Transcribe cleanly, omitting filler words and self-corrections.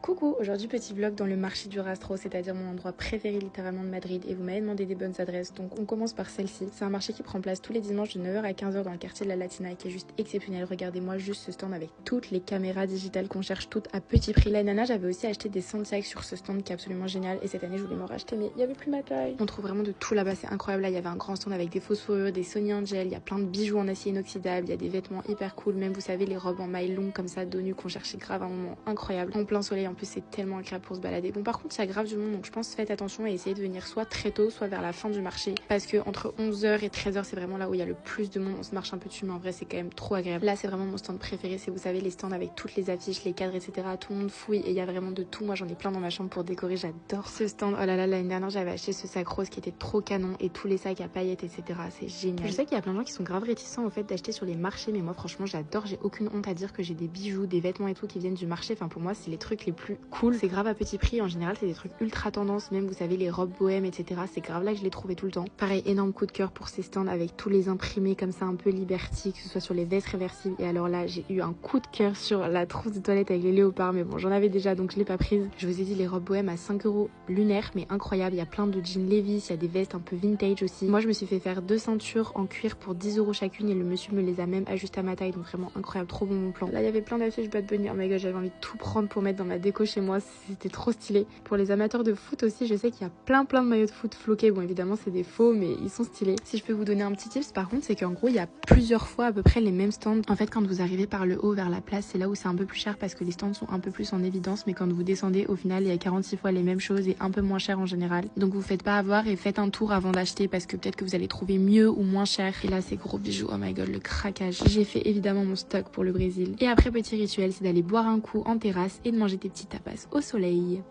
Coucou, aujourd'hui petit vlog dans le marché du Rastro, c'est-à-dire mon endroit préféré littéralement de Madrid, et vous m'avez demandé des bonnes adresses, donc on commence par celle-ci. C'est un marché qui prend place tous les dimanches de 9h à 15h dans le quartier de la Latina et qui est juste exceptionnel. Regardez-moi juste ce stand avec toutes les caméras digitales qu'on cherche toutes à petit prix. L'année dernière j'avais aussi acheté des Santiago sur ce stand qui est absolument génial, et cette année je voulais m'en racheter mais il n'y avait plus ma taille. On trouve vraiment de tout là-bas, c'est incroyable. Là il y avait un grand stand avec des fausses fourrures, des Sony Angel, il y a plein de bijoux en acier inoxydable, il y a des vêtements hyper cool, même vous savez les robes en mailles longues comme ça dos nu qu'on cherchait grave à un moment incroyable. En plein soleil en plus, c'est tellement agréable pour se balader. Bon par contre il y a grave du monde, donc je pense faites attention et essayez de venir soit très tôt soit vers la fin du marché, parce que entre 11h et 13h c'est vraiment là où il y a le plus de monde. On se marche un peu dessus mais en vrai c'est quand même trop agréable. Là c'est vraiment mon stand préféré, c'est vous savez les stands avec toutes les affiches, les cadres etc. Tout le monde fouille et il y a vraiment de tout. Moi j'en ai plein dans ma chambre pour décorer, j'adore ce stand. Oh là là, l'année dernière j'avais acheté ce sac rose qui était trop canon et tous les sacs à paillettes etc. C'est génial. Je sais qu'il y a plein de gens qui sont grave réticents au fait d'acheter sur les marchés, mais moi franchement j'adore, j'ai aucune honte à dire que j'ai des bijoux, des vêtements et tout qui viennent du marché. Enfin pour moi c'est les trucs les plus cool, c'est grave à petit prix. En général c'est des trucs ultra tendance, même vous savez les robes bohèmes etc. C'est grave là que je les trouvais tout le temps. Pareil, énorme coup de cœur pour ces stands avec tous les imprimés comme ça un peu Liberty, que ce soit sur les vestes réversibles. Et alors là j'ai eu un coup de cœur sur la trousse de toilette avec les léopards, mais bon j'en avais déjà donc je l'ai pas prise. Je vous ai dit les robes bohèmes à 5€ lunaire, mais incroyable. Il y a plein de jeans Levi's, il y a des vestes un peu vintage aussi. Moi je me suis fait faire 2 ceintures en cuir pour 10€ chacune et le monsieur me les a même ajustées à ma taille, donc vraiment incroyable, trop bon mon plan. Là il y avait plein d'affiches Bad Bunny, oh my god j'avais envie de tout prendre pour mettre dans ma déco chez moi, c'était trop stylé. Pour les amateurs de foot aussi, je sais qu'il y a plein de maillots de foot floqués. Bon évidemment c'est des faux mais ils sont stylés. Si je peux vous donner un petit tips par contre, c'est qu'en gros il y a plusieurs fois à peu près les mêmes stands. En fait quand vous arrivez par le haut vers la place, c'est là où c'est un peu plus cher parce que les stands sont un peu plus en évidence, mais quand vous descendez au final il y a 46 fois les mêmes choses et un peu moins cher en général. Donc vous faites pas avoir et faites un tour avant d'acheter parce que peut-être que vous allez trouver mieux ou moins cher. Et là ces gros bijoux, oh my god le craquage. J'ai fait évidemment mon stock pour le Brésil. Et après petit rituel, c'est d'aller boire un coup en terrasse et de manger des petits tapas au soleil.